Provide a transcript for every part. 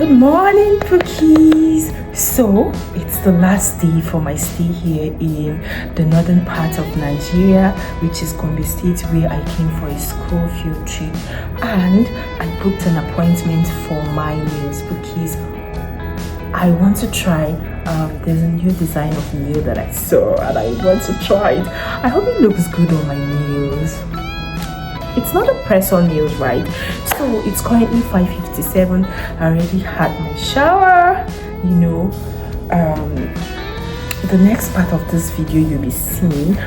Good morning, Pookies. So it's the last day for my stay here in the northern part of Nigeria, which is Gombe State, where I came for a school field trip, and I booked an appointment for my nails. Pookies, I want to try. There's a new design of nail that I saw, and I want to try it. I hope it looks good on my nails. It's not a press-on nails, right? So it's currently 5:57. I already had my shower. You know, the next part of this video you'll be seeing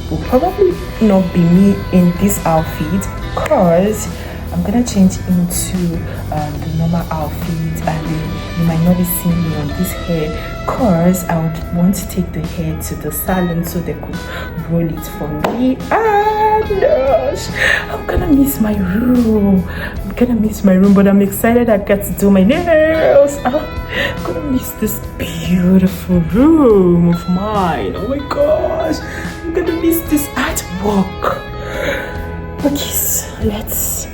will probably not be me in this outfit, because I'm gonna change into the normal outfit, and then you might not be seeing me on this hair, because I would want to take the hair to the salon so they could roll it for me. And gosh, I'm gonna miss my room. But I'm excited I get to do my nails. I'm gonna miss this beautiful room of mine. Oh my gosh, I'm gonna miss this artwork. Okay, let's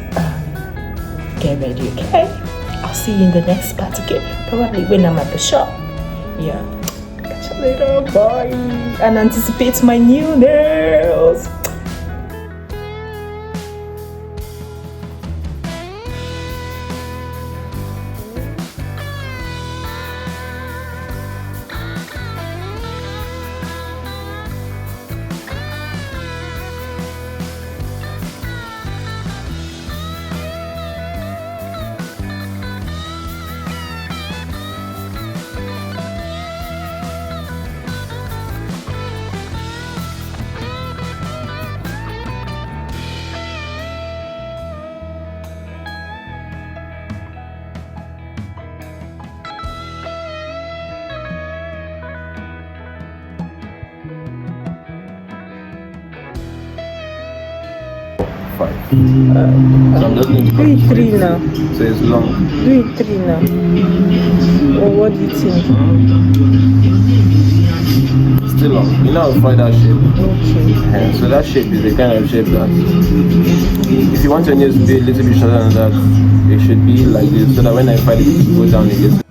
get ready, okay? I'll see you in the next part, okay? Probably when I'm at the shop. Yeah. Catch you later. Bye. And anticipate my new nails. So I'm just going to Do it 3 now. So it's long. Do it 3 now. Or what do you think? Still long. You know how to find that shape. Okay. So that shape is the kind of shape that if you want your nails to be a little bit shorter than that, it should be like this, so that when I find it, it will go down a little.